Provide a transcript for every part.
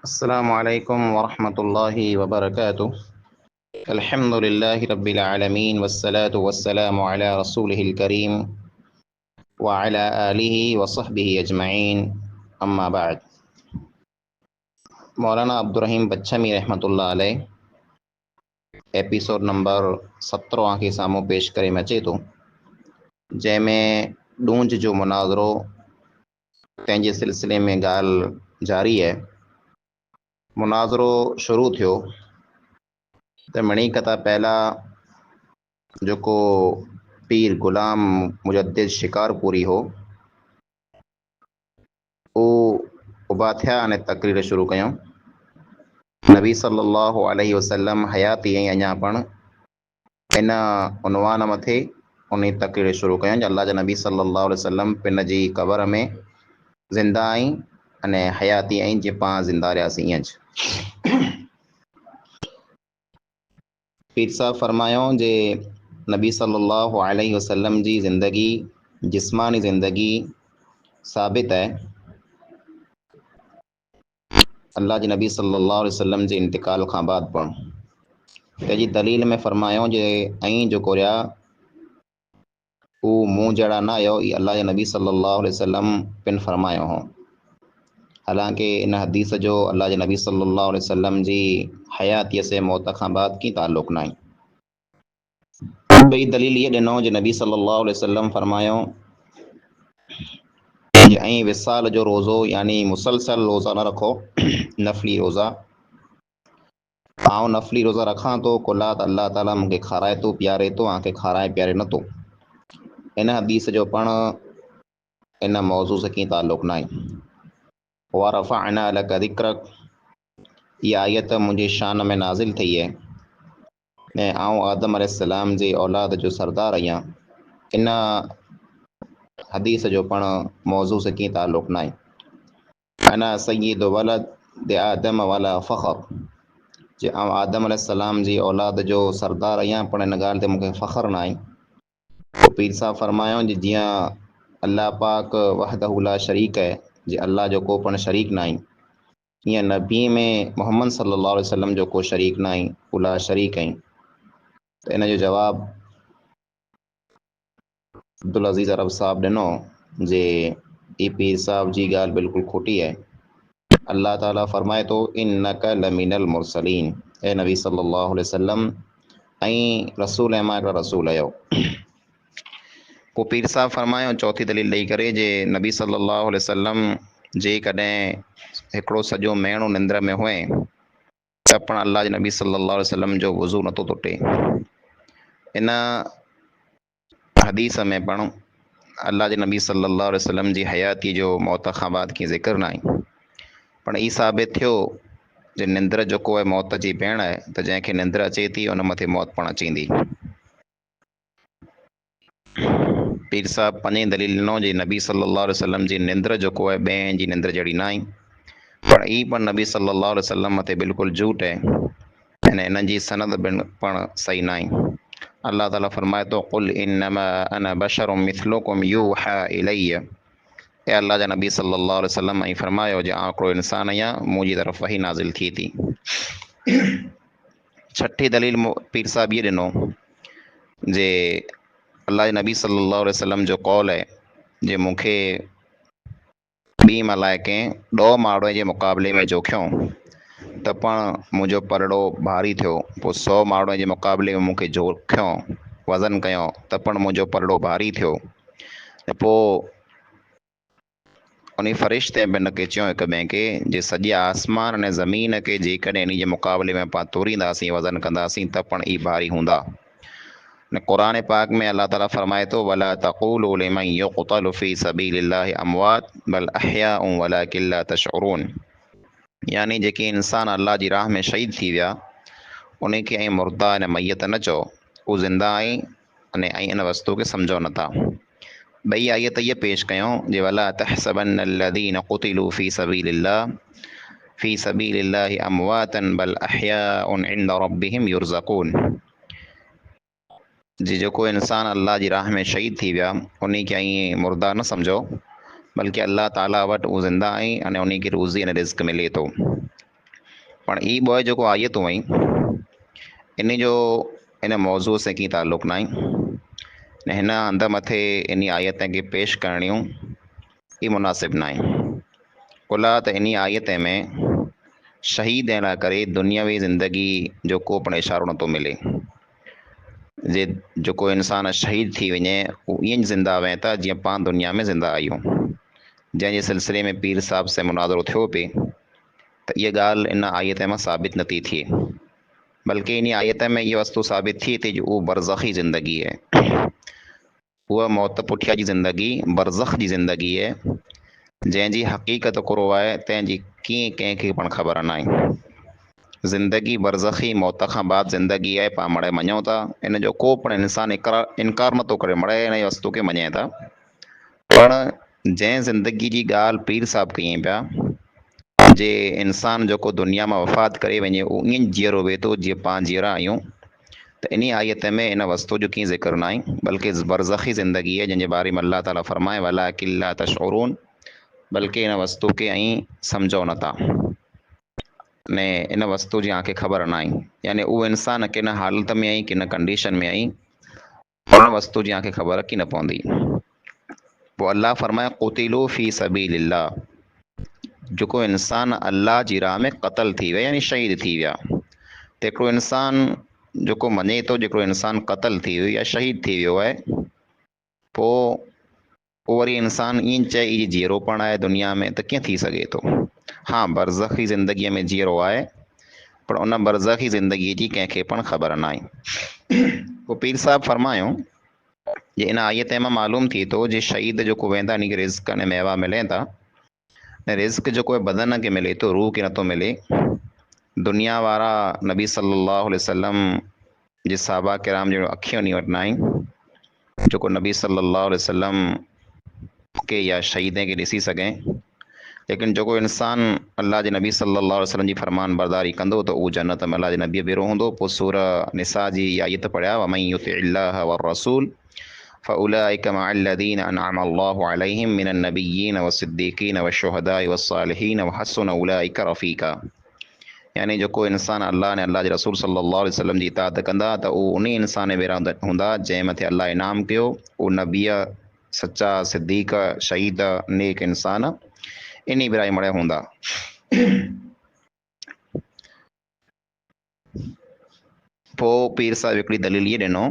السلام علیکم ورحمۃ اللہ وبرکاتہ۔ الحمد للہ رب العالمین والصلاة والسلام علی رسولہ الکریم وعلی آلہ وصحبہ اجمعین، اما بعد۔ مولانا عبدالرحیم بچھمی رحمۃ اللہ علیہ ایپیسوڈ نمبر 17 کے ساموں پیش کرے میں اچے تو، جंहिं में ॾूंझ जो मुनाज़रो तंहिंजे सिलसिले में ॻाल्हि जारी है। मुनाज़रो शुरू थियो त मणी कथा पहला जेको पीर गुलाम मुजद्दिद शिकारपुरी हो, उबा थिया अने तकरीर शुरू कयूं। नबी सल्लल्लाहु अलैहि वसल्लम हयाती ऐं अञा पण इन उनवान मथे उन तकरीर शुरू कयूं। अल्लाह जा नबी सल्लल्लाहु अलैहि वसल्लम पिन जी क़बर में ज़िंदा आई अने हयाती आई जे पाण ज़िंदा रहियासीं ईअं। पीर साहब फरमायो जे नबी सल्लल्लाहु अलैहि वसल्लम जी ज़िंदगी जिस्मानी ज़िंदगी साबित है। अल्लाह जे नबी सल्लल्लाहु अलैहि वसल्लम जे इंतकाल खां बाद पण तंहिंजी दलील में फरमायो जे ऐं जेको रहिया उहो मूं जहिड़ा न आयो, ई अल्लाह जे नबी सल्लल्लाहु अलैहि वसल्लम पिन फरमायो हो। हालांकि इन हदीस जो अल्लाह जे नबी सल्लल्लाहु अलैहि वसल्लम जी हयातीअ से मौत खां बाद की ताल्लुक़ न आहे। ॿई दलील इहे ॾिनो जे नबी सल्लल्लाहु अलैहि वसल्लम फरमायो ऐं विसाल जो रोज़ो यानी मुसलसल रोज़ा न रखो, नफ़ली रोज़ा। आउं नफ़ली रोज़ा रखां तो कुला त अल्लाह ताला मूंखे खाराए थो प्यारे थो, आंखे खाराए प्यारे नथो। इन हदीस जो पण इन मौज़ू से कीअं ताल्लुक़ न आहे। व रफ़अना लक ज़िक्रक, इहा आयत मुंहिंजी शान में नाज़िल थी है ऐं आउं आदम अलैहिस्सलाम जी औलाद जो सरदार आहियां। इन हदीस जो पण मौज़ू से कीअं ताल्लुक़ न आहे। अना सय्यिद वलद आदम वला फ़ख़्र, जे आउं आदम अलैहिस्सलाम जी औलाद जो सरदार आहियां पण इन ॻाल्हि ते मूंखे फ़ख़्रु न आहे। पीर साहब फरमायो जे जीअं अल्लाह पाक वहदहु ला शरीक है, जे अल्लाह जो को पण शरीक न आहे, ईअं नबी में मोहम्मद सल्लल्लाहु अलैहि वसल्लम जो को शरीक न आहे, उला शरीक आहिनि। त इन जो जवाबु अब्दुल अज़ीज़ अरब साहब ॾिनो जे ई पीर साहब जी ॻाल्हि बिल्कुलु खोटी आहे। अल्लाह ताला फरमाए थो इन्नक लमिनल मुरसलीन, ए नबी सल्लल्लाहु अलैहि वसल्लम ऐं रसूल ऐं मां हिकिड़ा रसूल आहियो। पोइ पीर साहब फरमायो चौथी दलील ॾेई करे जे नबी सल्लल्लाहु अलैहि वसल्लम जेकॾहिं हिकिड़ो सॼो महीनो निंद्र में हुए त पण अल्लाह जे नबी सल्लल्लाहु अलैहि वसल्लम जो वज़ू नथो टुटे। इन हदीस में पण अल्लाह जे नबी सल्लल्लाहु अलैहि वसल्लम जी हयाती जो मौत खां बाद कीअं ज़िक्र न आहे, पण ई साबित थियो जे निंद्र जेको आहे मौत जी भेण आहे, त जंहिंखे निंद्र अचे थी उन मथे मौत पण अचींदी। पीर साहब पंजे दलील ॾिनो जे नबी सल्लल्लाहु अलैहि वसल्लम जी निंद्र जेको आहे ॿिए जी निंद्र जहिड़ी न आहे, पण ई पण नबी सल्लल्लाहु अलैहि वसल्लम मथे बिल्कुलु झूठ आहे ऐं इन जी सनद पण सही न आहे। अल्लाह ताला फरमाए थो कुल इन्नमा अना बशरुम मिथलुकुम यूहा इलैया, ऐं अल्लाह जा नबी सल्लल्लाहु अलैहि वसल्लम ऐं फरमायो जे आउं हिकिड़ो इंसानु आहियां, मुंहिंजी तरफ़ वही नाज़िल थी थी। छठी दलील पीर साहब इहे ॾिनो जे अल्लाह जे नबी सल्लल्लाहु अलैहि वसल्लम जो कौल आहे जे मूंखे ॿी मलाइकें ॾोह माण्हुनि जे मुक़ाबले में जोखियऊं त पण मुंहिंजो परड़ो भारी थियो। पोइ 100 माण्हुनि जे मुक़ाबले में मूंखे जोखियऊं, वज़न कयूं त पण मुंहिंजो परड़ो भारी थियो। त पोइ उन फ़रिश्ते बि हिनखे चयो हिक ॿिए खे जे सॼे आसमान ऐं ज़मीन खे जेकॾहिं इन जे मुक़ाबले में पाण तोरींदासीं, वज़न कंदासीं त पण ई भारी हूंदा। न क़ुरान पाक में अल्लाह ताला फरमाए थो वला तक़ूलू लिमन युक़तलु फी सबीलिल्लाहि अमवात बल अहयाउ वलाकिन ला तशउरून, यानी जेके इंसान अल्लाह जी राह में शहीद थी विया उन खे ऐं मुर्दा ऐं मैयत न चओ, उहे ज़िंदा आई अने ऐं इन वस्तु खे सम्झो नथा। ॿई आयत इहे पेश कयूं जे वला तहसबन अल्लज़ीन क़ुतिलू फी सबीलिल्लाहि अमवातन बल अहयाउन इंद रब्बिहिम युरज़क़ून, जे जेको इंसान अल्लाह जी राह में शहीद थी विया उन खे ऐं मुर्दा न सम्झो, बल्कि अल्लाह ताला वटि उहे ज़िंदा आई अने उन खे रोज़ी अने रिज़्क़ मिले थो। पण ई ॿ जेको आयतूं आहिनि इन जो इन मौज़ूअ सां कीअं ताल्लुक़ न आहे ऐं हिन हंधि मथे इन आयत खे पेश करणियूं ई मुनासिब न आहे। कुला त इन आयत में शहीद थियण लाइ करे दुनियावी ज़िंदगी जो को पिणु इशारो नथो मिले। जेको इंसान शहीद थी वञे उहो ईअं ज़िंदा वञे था जीअं पाण दुनिया में ज़िंदा आहियूं। जंहिंजे सिलसिले में पीर साहिब से मुनाज़रो थियो पिए त इहा ॻाल्हि इन आयत मां साबित नथी थिए, बल्कि इन आयत में इहा वस्तु साबित थिए थी जो उहा बरज़ख़ी ज़िंदगी आहे। उहा मौत पुठियां जी ज़िंदगी बरज़ख़ जी ज़िंदगी आहे जंहिंजी हक़ीक़त कुरो आहे तंहिंजी कीअं कंहिंखे पाण ख़बर न आहे। ज़िंदगी बरज़ख़ी मौत खां बाद ज़िंदगी आहे, पाण मड़े मञूं था, इन जो को पिणु इंसान इनकार नथो करे, मड़े इन वस्तु खे मञे था। पण जंहिं ज़िंदगी जी ॻाल्हि पीर साहिब कयईं पिया जे इंसान जेको दुनिया मां वफ़ात करे वञे उहो ईअं जीअरो वेहे थो जीअं पाण जीअरा आहियूं, त इन आयत में इन वस्तु जो कीअं ज़िक्र न आहे, बल्कि बरज़ख़ी ज़िंदगी आहे जंहिंजे बारे में अल्लाह ताला फरमाए वलाकिन ला तशऊरून, बल्कि इन वस्तु खे ऐं सम्झो नथा ने इन वस्तु जी तव्हांखे ख़बर न आहे, यानी उहो इंसान किन हालत में आई किन कंडीशन में आई उन वस्तु जी तव्हांखे ख़बर की न पवंदी। पोइ अल्लाह फरमाए क़ुतिलू फ़ी सबीलिल्लाह, जेको इंसान अल्लाह जी राह में क़तल थी विया यानी शहीद थी विया। त हिकिड़ो इंसान जेको मञे थो जेको इंसान क़तल थी वियो या शहीद थी वियो आहे, पोइ पोइ वरी इंसान ईअं चए इहो जीअरोपण आहे दुनिया में, त कीअं थी सघे थो। हा, बरज़ख़ी ज़िंदगीअ में जीअरो आहे, पर उन बरज़ख़ी ज़िंदगीअ जी कंहिंखे पण ख़बर न आहे। पोइ पीर साहिब फरमायूं जे इन आयत मां मालूम थिए थो जे शहीद जेको वेंदा इन खे रिज़्क़ ऐं मेवा मिलनि था, ऐं रिज़्क़ जेको आहे बदन खे मिले थो, रूह खे नथो मिले। दुनिया वारा नबी सल्लल्लाहु अलैहि वसल्लम जे साहबा किराम जहिड़ो अखियूं नहीं वठंदा आहिनि, जेको नबी सल्लल्लाहु अलैहि वसल्लम के या शहीद खे ॾिसी सघे, लेकिन जेको इंसान अल्लाह जे नबी सल्लल्लाहु अलैहि वसल्लम जी फरमान बरदारी कंदो त उहो जन्नत में अल्लाह जे नबीअ बीरो हूंदो। पोइ सूरह निसा जी आयत पढ़िया वमन युतिइल्लाह वररसूल फउलाइक मअल्लज़ीन अनअम अल्लाहु अलैहिम मिनन नबिय्यीन वस्सिद्दीक़ीन वश्शुहदाइ वस्सालिहीन वहसुन उलाइक रफ़ीक़ा, यानी जेको इंसान अल्लाह ने अल्लाह जे रसूल सल्लल्लाहु अलैहि वसल्लम जी इताअत कंदा त उहो उन इंसान जे भेरा हूंदा जंहिं मथे अल्लाह इनाम कयो, उहो नबीअ, सचा सिद्दीक़, शहीद, नेक इंसान इन भेरा मड़िया हूंदा। पोइ पीर साहिब हिकिड़ी दलील इहे ॾिनो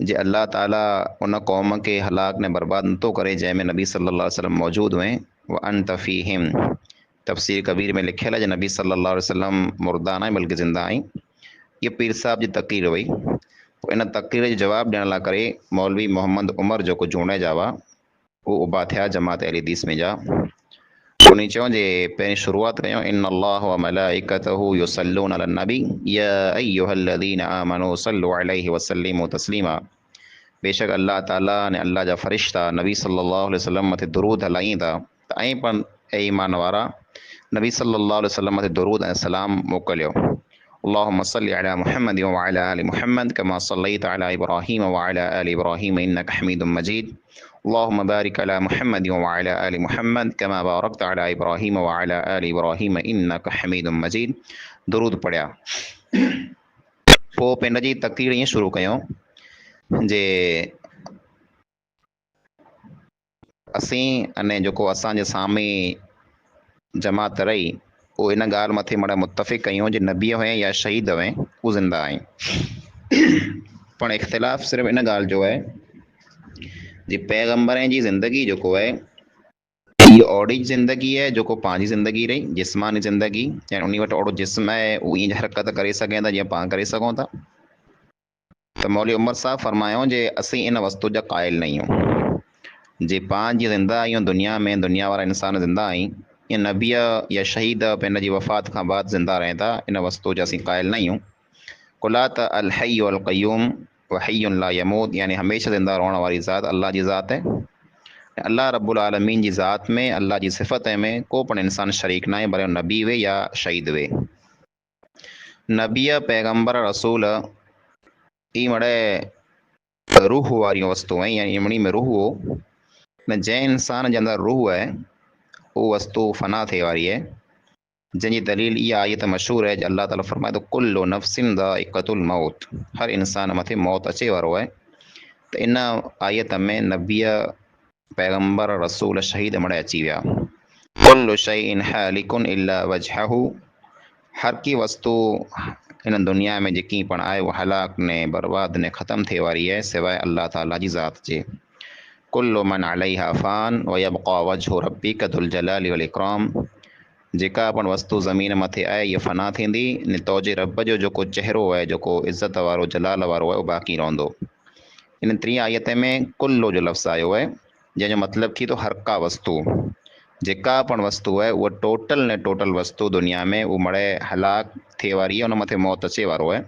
जे अल्लाह ताला उन क़ौम खे हलाक ने बर्बाद नथो करे जंहिंमें नबी सल्लल्लाहु अलैहि वसल्लम मौजूदु हुए। व अंत फ़ीहिम, तफ़सीर कबीर में लिखियल आहे जे नबी सल्लल्लाहु अलैहि वसल्लम मुर्दा न आहे बल्कि ज़िंदा आहिनि। इहा पीर साहिब जी तक़रीर हुई। पोइ इन तक़रीर जो जवाबु ॾियण लाइ करे मौलवी मोहम्मद उमर जेको जूणे जा हुआ उहो उभा थिया जमात अहले हदीस में जा। उन चयो जे पहिरीं शुरूआति कयूं इन अल्लाह व मलाइकतहु युसल्लून अलन नबी या अय्युहल्लज़ीन आमनू सल्लु अलैहि वसल्लिमू तस्लीमा, बेशक अल्लाह ताला ने अल्लाह जा फ़रिश्ता नबी सल्लल्लाहु अलैहि वसल्लम मथे दुरूद हलाईं था, त ऐं पण ऐं ईमान वारा नबी सल्लल्लाहु अलैहि वसल्लम मथे दुरूद ऐं सलाम मोकिलियो। अल्लाहुम्मा सल्लि अला मुहम्मद व अला आलि मुहम्मद कमा सल्लैत अला इब्राहीम व अला आलि इब्राहीम इन्नका हमीदुम मजीद। अल्लाहुम्मा बारिक अला मुहम्मद व अला आलि मुहम्मद कमा बारकत अला इब्राहीम व अला आलि इब्राहीम इन्नका हमीदुम मजीद। दुरूद पढ़िया। पोइ पंहिंजी जी तक़रीर ईअं शुरू कयूं जे असीं अने जेको असांजे साम्हूं जमात रही उहो इन ॻाल्हि मथे मड़ा मुतफ़िक़ कयूं जे नबी हुए या शहीद हुए उहे ज़िंदा आहिनि। पण इख़्तिलाफ़ सिर्फ़ु इन ॻाल्हि जो आहे जे पैगम्बरनि जी ज़िंदगी जेको आहे इहा ओड़ी ज़िंदगी आहे जेको पंहिंजी ज़िंदगी रही जिस्मानी ज़िंदगी, यानी उन वटि ओड़ो जिस्म आहे उहो ईअं हरकत करे सघे था जीअं पाण करे सघूं था। त मौलवी उमर साहब फरमायूं जे असीं इन वस्तु जा क़ाइल न आहियूं जे पाण जीअं ज़िंदा आहियूं दुनिया में, दुनिया वारा इंसान ज़िंदा आहिनि, या नबीअ या शहीद पंहिंजी जी वफ़ात खां बाद ज़िंदा रहनि था, इन वस्तु जा असीं क़ाइल न आहियूं। कुला त अल हय्यु अल क़य्यूम व हय्युन ला यमूत, यानी हमेशह ज़िंदा रहण वारी ज़ात अल्लाह जी ज़ात आहे। अल्लाह रब्बुल आलमीन जी ज़ात में, अल्लाह जी सिफ़त में को पण इंसान शरीक न आहे, भले नबी वे या शहीद वे। नबीअ, पैगम्बर, रसूल ई मड़े रूह वारियूं वस्तू आहिनि, यानी इमणी में रूह हो न, जंहिं इंसान जे अंदरि रूह आहे उहो वस्तु फ़ना थिए वारी आहे। जंहिंजी दलील इहा आयत मशहूर है जो अल्लाह ताला फरमाए थो कुल्लु नफ्सिन ज़ाइक़तुल मौत, हर इंसान मथे मौत अचे वारो आहे। त इन आयत में नबीअ पैगंबर रसूल शहीद मणे अची विया। कुल्लु शैइन हालिकुन इल्ला वजहहू, हर की वस्तु हिन दुनिया में जेकी पण आहे उहा हलाक ने बर्बाद ने ख़त्म थिए वारी आहे सवाइ अल्लाह ताला जी ज़ात जे। कुल्लु मन अलैहा फ़ान व यबक़ा वजहु रब्बिका ज़ुल जलाली वल इकराम, जेका पण वस्तु ज़मीन मथे आहे इहा फ़ना थींदी, ने तौजे रब जो जेको चहिरो आहे, जेको इज़त वारो जलाल वारो आहे, उहो बाक़ी रहंदो। इन टीं आयत में कुल्लो जो लफ़्ज़ आयो आहे, जंहिंजो मतिलबु थी थो हर का वस्तु, जेका पण वस्तु आहे उहा टोटल ने टोटल वस्तु दुनिया में उहा मड़े हलाक थिए वारी आहे, उन मथे मौत अचे वारो आहे।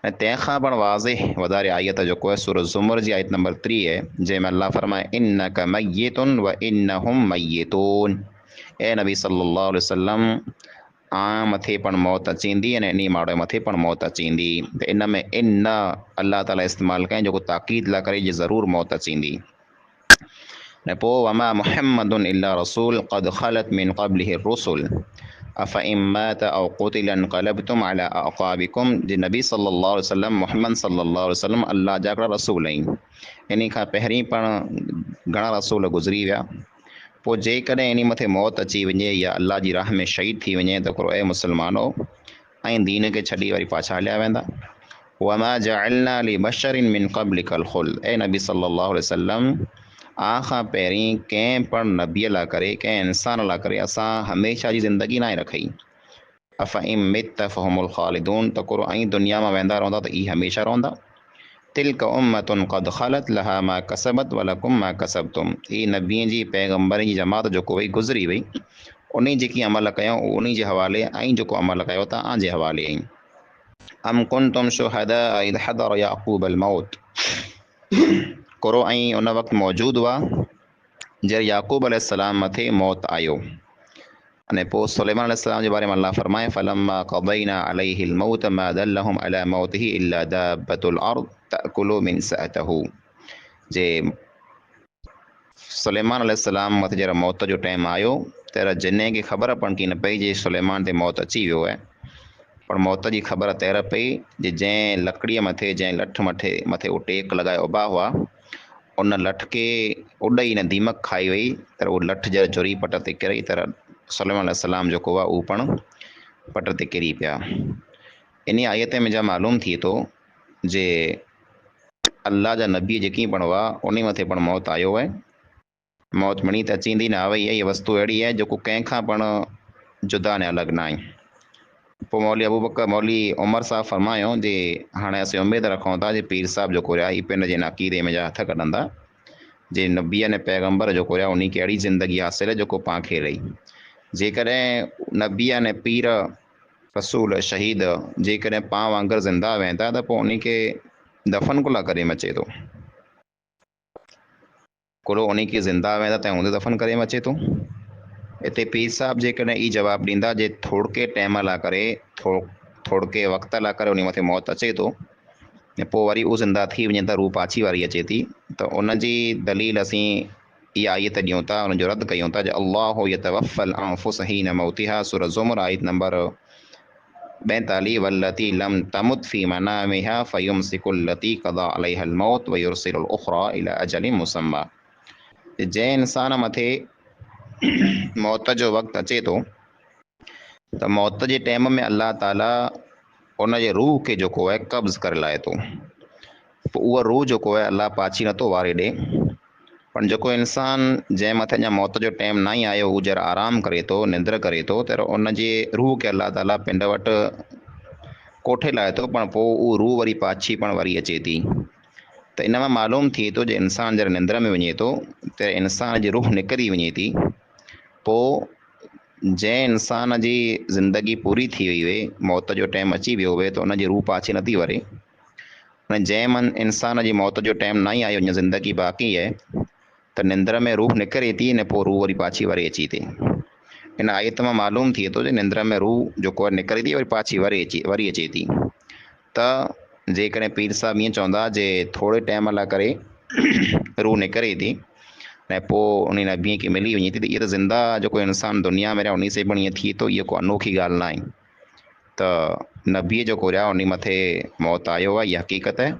ऐं तंहिंखां पण वाज़िह वधारे आयत जेको आहे सूरह ज़ुमर जी आयत नंबर 3 आहे, जंहिंमें अल्लाह फरमाए इन्नका मय्यितुन व इन्नहुम मय्यितून, ए नबी सल्लल्लाहु अलैहि वसल्लम मथे पण मौत अचींदी ऐं इन माण्हू मथे पण मौत अचींदी। त इन में इन अल्लाह ताला इस्तेमालु कयईं जेको ताक़ीद लाइ करे जे ज़रूरु मौत अचींदी। ऐं पोइ वमा मुहम्मदुन इल्ला रसूल क़द ख़लत मिन क़ब्लिहि रुसुल अफ़इन मात औ क़ुतिल इनक़लबतुम अला अअक़ाबिकुम, जे नबी सल्लल्लाहु अलैहि वसल्लम मुहम्मद सल्लल्लाहु अलैहि वसल्लम अल्लाह जा हिकिड़ा रसूल आहिनि। इन खां पहिरीं पण घणा रसूल गुज़री विया। पोइ जेकॾहिं इन मथे मौत अची वञे या अल्लाह जी राह में शहीद थी वञे त हिकिड़ो ए मुस्लमानो ऐं दीन खे छॾी वरी पाछा हलिया वेंदा। वमा जअलना लिबशरिन मिन क़ब्लिकल ख़ुल्द, ए नबी सल्लल्लाहु अलैहि वसल्लम खां पहिरीं कंहिं पण नबीअ लाइ करे, कंहिं इंसान लाइ करे असां हमेशह जी ज़िंदगी न रखई। अफ़इन मित फ़हुमुल ख़ालिदून, त को ऐं दुनिया मां वेंदा रहंदा त इहे हमेशह रहंदा। तिल्क उम्मतुन क़द ख़लत लहा मा कसबत वलकुम मा कसबतुम, ही नबीअ जी पैगंबरनि जी जमात जेको वई गुज़री वई, उन जेकी अमल कयूं उन जे हवाले, ऐं जेको अमल कयो तव्हां जे हवाले आहिनि। अम कुंतुम शुहदा इज़ हदर याक़ूब अल मौत, कुरो ऐं उन वक़्तु मौजूदु हुआ जॾहिं याक़ूब अलैहिस्सलाम मथे मौत आयो। अने पोइ सुलेमान अलैहिस्सलाम जे बारे में अल्लाह फरमाए फलम्मा क़दैना अलैहिल मौत मा दल्लहुम अला मौतिही इल्ला दाब्बतुल अर्द तअकुलु मिन सअतहू, जे सुलेमान अलैहिस्सलाम मथे जॾहिं मौत जो टाइम आयो त जिने खे ख़बर पण की न पई जे सुलेमान ते मौत अची वियो आहे, पर मौत जी ख़बर तैर पई जे जंहिं लकड़ीअ मथे, जंहिं लठ मथे उहो टेक लॻाए उबा हुआ, उन लठ खे उॾई न दीमक खाई वई, त उहो लठ जॾहिं जुरी पट ते किरई त सुलेमान अलैहिस्सलाम जेको आहे उहो पण पट ते किरी पिया। इन आयत में जा मालूम थिए थो जे अल्लाह जा नबी जेकी पण हुआ उन मथे पण मौत आयो आहे। मौत मिणी त अचींदी न आवई, इहा वस्तु अहिड़ी आहे जेको कंहिंखां पण जुदा ने अलॻि न आहे। पोइ मौली अबूबकर मौली उमर साहब फरमायो जे हाणे असीं उमेदु रखूं था जे पीर साहिब जेको रहिया ही पिन जे अक़ीदे में जा हथ कढंदा जे नबीअ ने पैगंबर जेको रहिया उन खे अहिड़ी ज़िंदगी हासिल आहे जेको पाण खे रही। जेकॾहिं नबीअ ने पीर रसूल शहीद जेकॾहिं पाण वांगुरु ज़िंदा वेंदा त पोइ उन खे दफ़न कुला करे मचे थो, कुरो उन खे ज़िंदा वेंदा त हूंदे दफ़न करे अचे थो। हिते पीर साहिब जेकॾहिं ई जवाबु ॾींदा जे थोड़के टाइम लाइ करे, थोड़के वक़्त लाइ करे उन मथे मौत अचे थो ऐं पोइ वरी उहो ज़िंदा थी वञे त रूह पाछी वारी अचे थी, त उन जी दलील असीं इहा आयत ॾियूं था, उनजो रद्द कयूं था जे अल्लाहु यतवफ़ल अनफुस हीन मौतिहा, सूरह ज़ुमर आयत नंबर 42 वल्लती लम तमुत फी मनामिहा फयुमसिकुल्लती क़दा अलैहल मौत व युरसिलुल उख़रा इला अजलिन मुसम्मा, जंहिं इंसान मथे मौत जो वक़्तु अचे थो त मौत जे टाइम में अल्लाह ताला उन जे रूह खे जेको आहे कब्ज़ करे लाहे थो, पोइ उहा रूह जेको आहे अल्लाह पाछी नथो वारे ॾे। पर जेको इंसान जंहिं मथे अञा मौत जो टाइम न ई आयो, हू जर आराम करे थो, निंड करे थो, त उन जे रूह खे अल्लाह ताला पिंड वटि कोठे लाहे थो, पण पोइ उहा रूह वरी पाछी पण वरी अचे थी। त इन मां मालूम थिए थो जे इंसान जॾहिं निंड में वञे थो त इंसान जी रूह निकिरी वञे थी, पोइ जंहिं इंसान जी ज़िंदगी पूरी थी वई हुई, मौत जो टाइम अची वियो हुए, त उन जी रूह पाछी नथी वरे। जंहिं इंसान जी मौत जो टाइम न ई आयो, अञा ज़िंदगी बाक़ी आहे, त निंद्र में रूह निकिरे थी ने पोइ रूह वरी पाछी वरी अची थी। इन आयत मां मालूम थिए थो जे निंद्र में रूह जेको आहे निकिरे थी वरी पाछी वरी अचे थी। त जेकॾहिं पीर साहिब ईअं चवंदा जे थोरे टाइम लाइ करे रूह निकिरे थी, ऐं पोइ उन नबीअ खे मिली वञे थी त इहा त ज़िंदा जेको इंसानु दुनिया में रहिया उन से पण ईअं थिए थो, इहा को अनोखी ॻाल्हि न आहे। त नबीअ जेको रहिया उन मथे मौत आयो आहे, इहा हक़ीक़त आहे।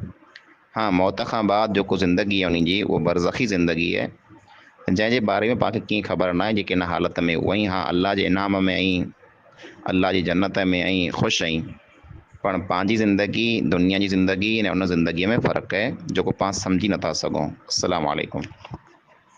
हा, मौत खां बाद जेको ज़िंदगी आहे उन जी उहा बरज़खी ज़िंदगी आहे, जंहिंजे बारे में पाण खे कीअं ख़बर न आहे जे किन हालत में उहा ई, हा अलाह जे इनाम में ऐं अलाह जी जन्नत में ऐं ख़ुशि आहीं। पण पंहिंजी ज़िंदगी दुनिया जी ज़िंदगी ऐं उन ज़िंदगीअ में फ़र्क़ु आहे जेको पाण सम्झी नथा सघूं। अस्सलामु अलैकुम।